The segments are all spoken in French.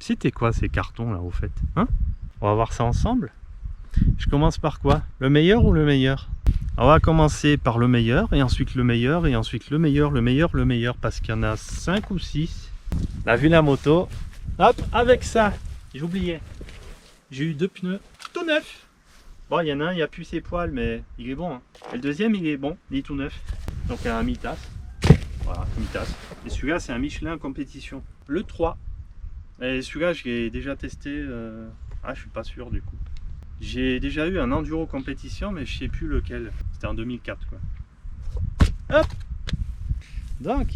C'était quoi ces cartons là au fait, hein? On va voir ça ensemble. Je commence par quoi? Le meilleur ou le meilleur? On va commencer par le meilleur, et ensuite le meilleur, et ensuite le meilleur, le meilleur, le meilleur, parce qu'il y en a 5 ou 6. On a vu la moto. Hop, avec ça, j'oubliais. J'ai eu 2 pneus tout neufs. Bon, il y en a un, il n'y a plus ses poils, mais il est bon. Hein. Et le deuxième, il est bon, il est tout neuf. Donc un mi-tasse. Voilà, mi-tasse. Et celui-là, c'est un Michelin compétition. Le 3. Et celui-là, je l'ai déjà testé. Ah, je suis pas sûr du coup. J'ai déjà eu un enduro compétition, mais je sais plus lequel. C'était en 2004, quoi. Hop. Donc,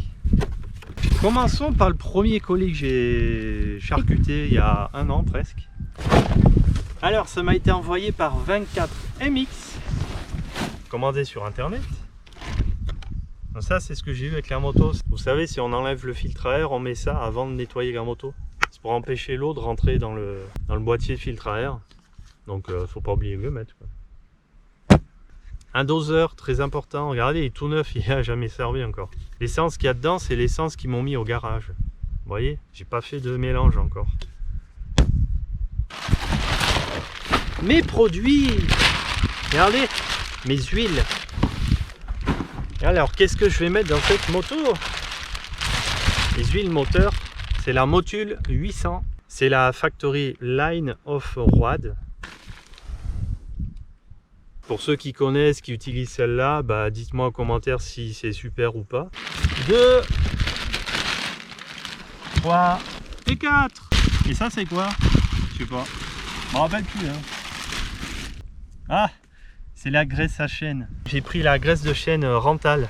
commençons par le premier colis que j'ai charcuté il y a 1 an presque. Alors, ça m'a été envoyé par 24MX, commandé sur internet. Donc ça, c'est ce que j'ai eu avec la moto. Vous savez, si on enlève le filtre à air, on met ça avant de nettoyer la moto. C'est pour empêcher l'eau de rentrer dans le boîtier de filtre à air. Donc faut pas oublier de le mettre, quoi. Un doseur très important, regardez, il est tout neuf, il n'a jamais servi encore. L'essence qu'il y a dedans, c'est l'essence qu'ils m'ont mis au garage. Vous voyez, j'ai pas fait de mélange encore. Mes produits, regardez, mes huiles. Alors qu'est-ce que je vais mettre dans cette moto? Les huiles moteur, c'est la Motul 800, c'est la Factory Line of Roide. Pour ceux qui connaissent, qui utilisent celle-là, bah dites-moi en commentaire si c'est super ou pas. 2, 3 et 4. Et ça c'est quoi? Je sais pas. Je me rappelle plus. Hein. Ah, c'est la graisse à chaîne. J'ai pris la graisse de chaîne Rental.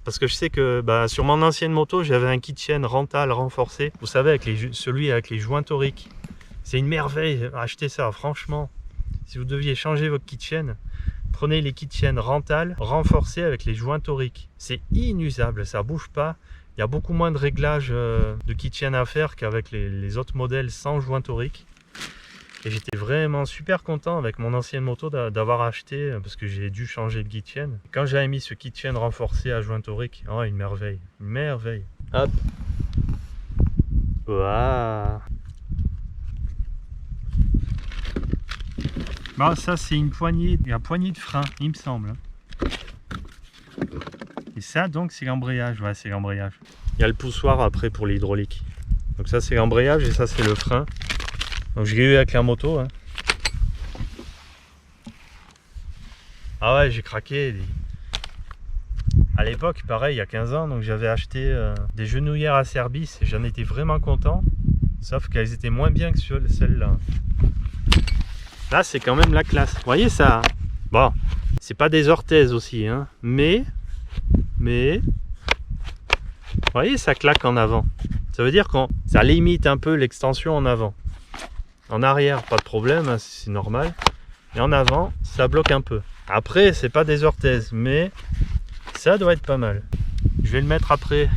Parce que je sais que bah, sur mon ancienne moto, j'avais un kit chaîne Rental renforcé. Vous savez, avec celui avec les joints toriques. C'est une merveille. Achetez ça, franchement. Si vous deviez changer votre kit chaîne, prenez les kits chaînes Rental renforcés avec les joints toriques. C'est inusable, ça bouge pas. Il y a beaucoup moins de réglages de kit chaîne à faire qu'avec les autres modèles sans joints toriques. Et j'étais vraiment super content avec mon ancienne moto d'avoir acheté, parce que j'ai dû changer de kit chaîne. Quand j'avais mis ce kit chaîne renforcé à joint torique, oh, une merveille, une merveille. Hop. Waouh. Bah, ça c'est une poignée de frein, il me semble. Et ça donc c'est l'embrayage, ouais c'est l'embrayage. Il y a le poussoir après pour l'hydraulique. Donc ça c'est l'embrayage et ça c'est le frein. Donc je l'ai eu avec la moto. Hein. Ah ouais, j'ai craqué. À l'époque, pareil, il y a 15 ans, donc j'avais acheté des genouillères à Cerbis et j'en étais vraiment content. Sauf qu'elles étaient moins bien que celles-là. Là, c'est quand même la classe. Vous voyez ça? Bon, c'est pas des orthèses aussi, hein, mais, vous voyez, ça claque en avant. Ça veut dire que ça limite un peu l'extension en avant. En arrière, pas de problème, hein, c'est normal. Et en avant, ça bloque un peu. Après, c'est pas des orthèses, mais ça doit être pas mal. Je vais le mettre après.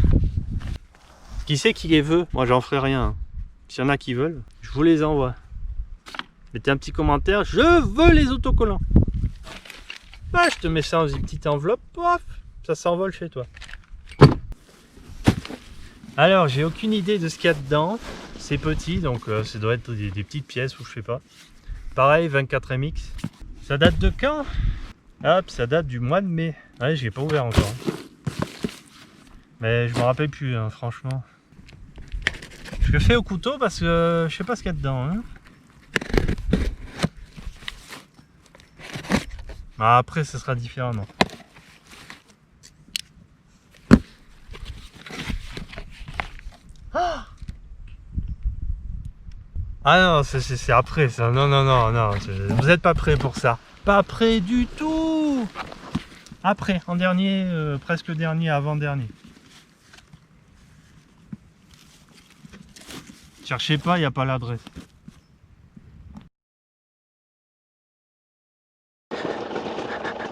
Qui c'est qui les veut? Moi, j'en ferai rien. S'il y en a qui veulent, je vous les envoie. Mettez un petit commentaire, je veux les autocollants. Bah, je te mets ça dans une petite enveloppe, pof, ça s'envole chez toi. Alors, j'ai aucune idée de ce qu'il y a dedans. C'est petit, donc ça doit être des petites pièces ou je sais pas. Pareil, 24MX. Ça date de quand? Hop, ça date du mois de mai. Ouais, je l'ai pas ouvert encore. Mais je me rappelle plus, hein, franchement. Je le fais au couteau parce que je sais pas ce qu'il y a dedans. Hein. Ah, après, ce sera différent, non. Ah non, c'est après ça. Non, non, non, non. Vous n'êtes pas prêt pour ça. Pas prêt du tout. Après, en dernier, presque dernier, avant-dernier. Cherchez pas, il n'y a pas l'adresse.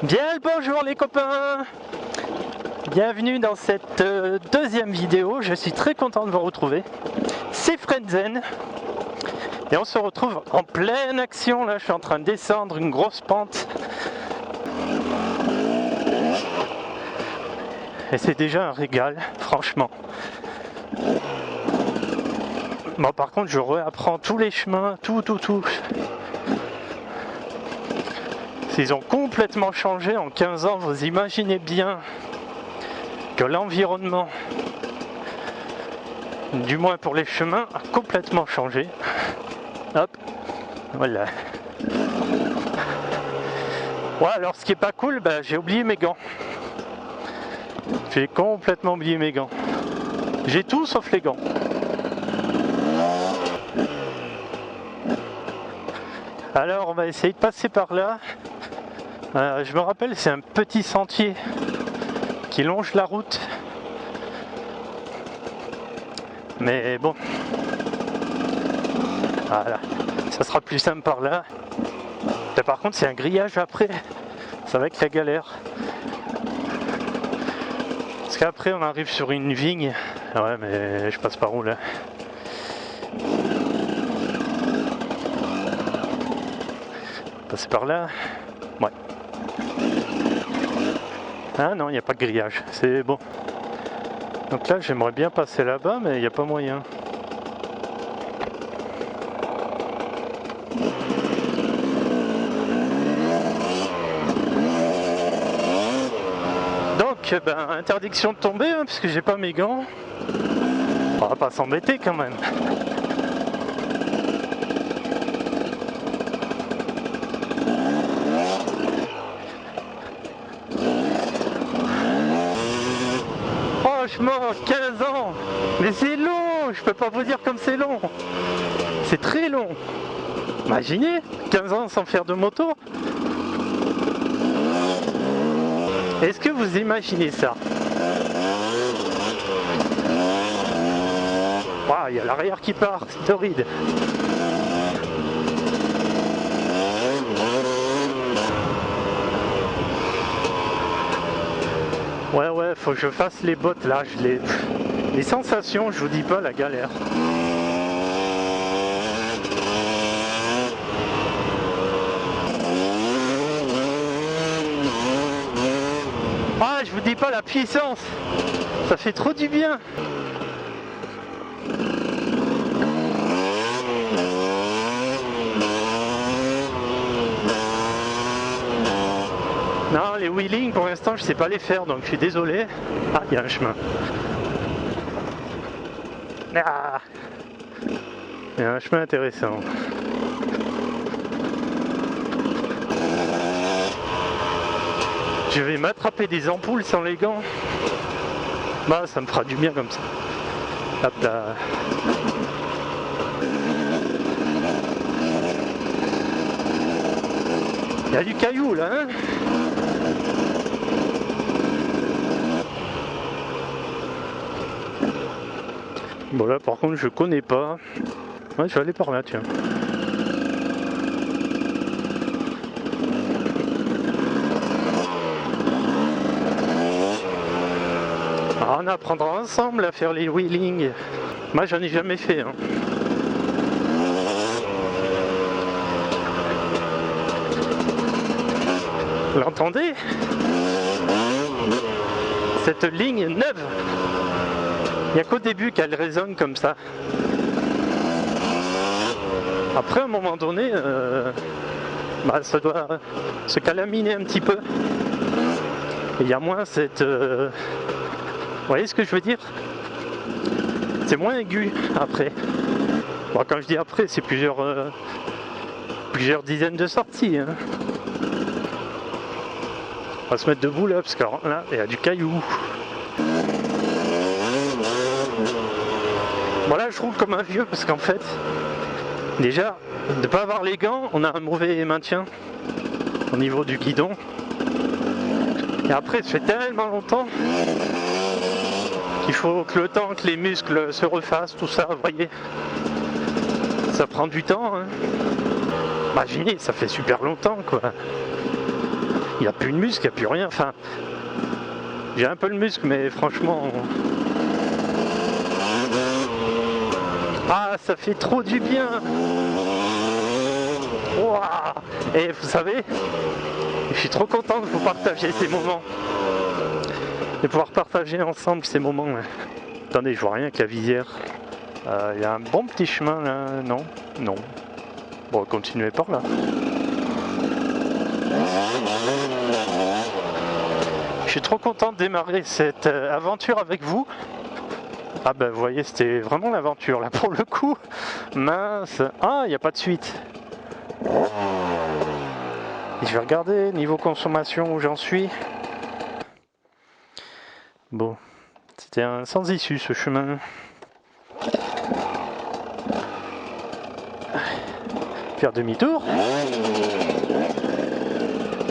Bien le bonjour les copains. Bienvenue dans cette deuxième vidéo. Je suis très content de vous retrouver. C'est Frenzen. Et on se retrouve en pleine action. Là, je suis en train de descendre une grosse pente. Et c'est déjà un régal, franchement. Bon, par contre, je réapprends tous les chemins, tout. Ils ont complètement changé en 15 ans, vous imaginez bien que l'environnement, du moins pour les chemins, a complètement changé. Hop, voilà. Ouais, alors ce qui est pas cool, bah, j'ai oublié mes gants. J'ai complètement oublié mes gants. J'ai tout sauf les gants. Alors on va essayer de passer par là. Je me rappelle, c'est un petit sentier qui longe la route. Mais bon, voilà, ça sera plus simple par là. Là, par contre, c'est un grillage après, ça va être la galère. Parce qu'après, on arrive sur une vigne. Ouais, mais je passe par où là? Passer par là? Ouais. Ah non, il n'y a pas de grillage, c'est bon. Donc là, j'aimerais bien passer là-bas, mais il n'y a pas moyen. Donc, interdiction de tomber, hein, puisque j'ai pas mes gants. On va pas s'embêter quand même. Franchement, 15 ans, mais c'est long, je peux pas vous dire comme c'est long. C'est très long. Imaginez, 15 ans sans faire de moto. Est-ce que vous imaginez ça? Waouh, il y a l'arrière qui part, c'est torride. Ouais, faut que je fasse les bottes là, les sensations, je vous dis pas, la galère. Ah, je vous dis pas la puissance, ça fait trop du bien. Non, les wheeling pour l'instant je sais pas les faire, donc je suis désolé. Ah, il y a un chemin. Ah, il y a un chemin intéressant. Je vais m'attraper des ampoules sans les gants. Bah, ça me fera du bien comme ça. Hop là. Il y a du caillou là, hein? Bon là par contre je connais pas. Ouais, je vais aller par là, tiens. Alors, on apprendra ensemble à faire les wheeling. Moi j'en ai jamais fait, hein. Vous l'entendez? Cette ligne neuve. Il n'y a qu'au début qu'elle résonne comme ça. Après, à un moment donné, ça doit se calaminer un petit peu. Il y a moins cette... Vous voyez ce que je veux dire? C'est moins aigu après. Bon, quand je dis après, c'est plusieurs dizaines de sorties, hein. On va se mettre debout là, parce que là, il y a du caillou. Bon là, je roule comme un vieux, parce qu'en fait, déjà, de ne pas avoir les gants, on a un mauvais maintien au niveau du guidon. Et après, ça fait tellement longtemps qu'il faut que le temps que les muscles se refassent, tout ça, vous voyez. Ça prend du temps, hein. Imaginez, ça fait super longtemps, quoi. Il n'y a plus de muscle, il n'y a plus rien. Enfin, j'ai un peu le muscle, mais franchement... Ah, ça fait trop du bien. Ouah. Et vous savez, je suis trop content de vous partager ces moments. De pouvoir partager ensemble ces moments. Attendez, je vois rien avec la visière. Il y a un bon petit chemin là, non? Non. Bon, continuez par là. Je suis trop content de démarrer cette aventure avec vous. Ah ben vous voyez, c'était vraiment l'aventure là pour le coup. Mince. Ah, il n'y a pas de suite. Et je vais regarder niveau consommation où j'en suis. Bon, c'était un sans issue ce chemin. Faire demi-tour.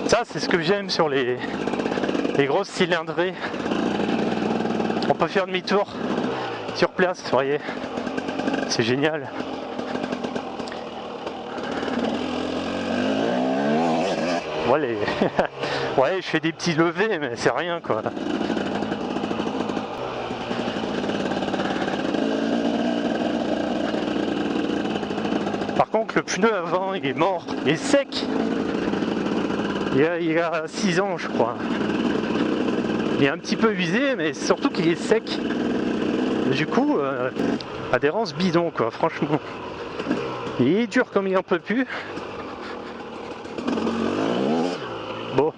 Ça, c'est ce que j'aime sur les grosses cylindrées. On peut faire demi-tour sur place, vous voyez. C'est génial. Ouais, ouais, je fais des petits levés, mais c'est rien quoi. Par contre, le pneu avant, il est mort, il est sec. Il y a 6 ans, je crois. Il est un petit peu usé, mais surtout qu'il est sec. Du coup, adhérence bidon, quoi, franchement. Il est dur comme il en peut plus. Bon.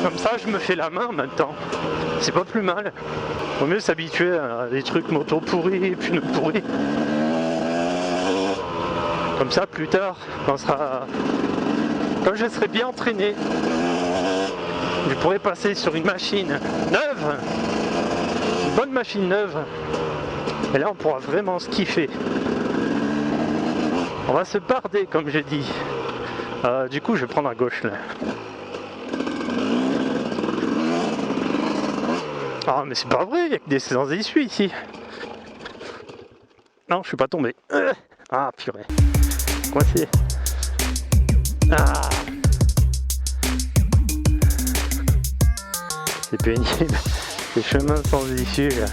Comme ça, je me fais la main maintenant. C'est pas plus mal. Vaut mieux s'habituer à des trucs moto pourris, pneus pourris. Comme ça, plus tard, quand je serai bien entraîné, je pourrai passer sur une machine neuve, une bonne machine neuve. Et là, on pourra vraiment se kiffer. On va se barder, comme j'ai dit. Du coup, je vais prendre à gauche là. Ah, mais c'est pas vrai, il y a que des sans issue ici. Non, je suis pas tombé. Ah, purée. Coincé. Ah. C'est pénible. Ces chemins sans issue là.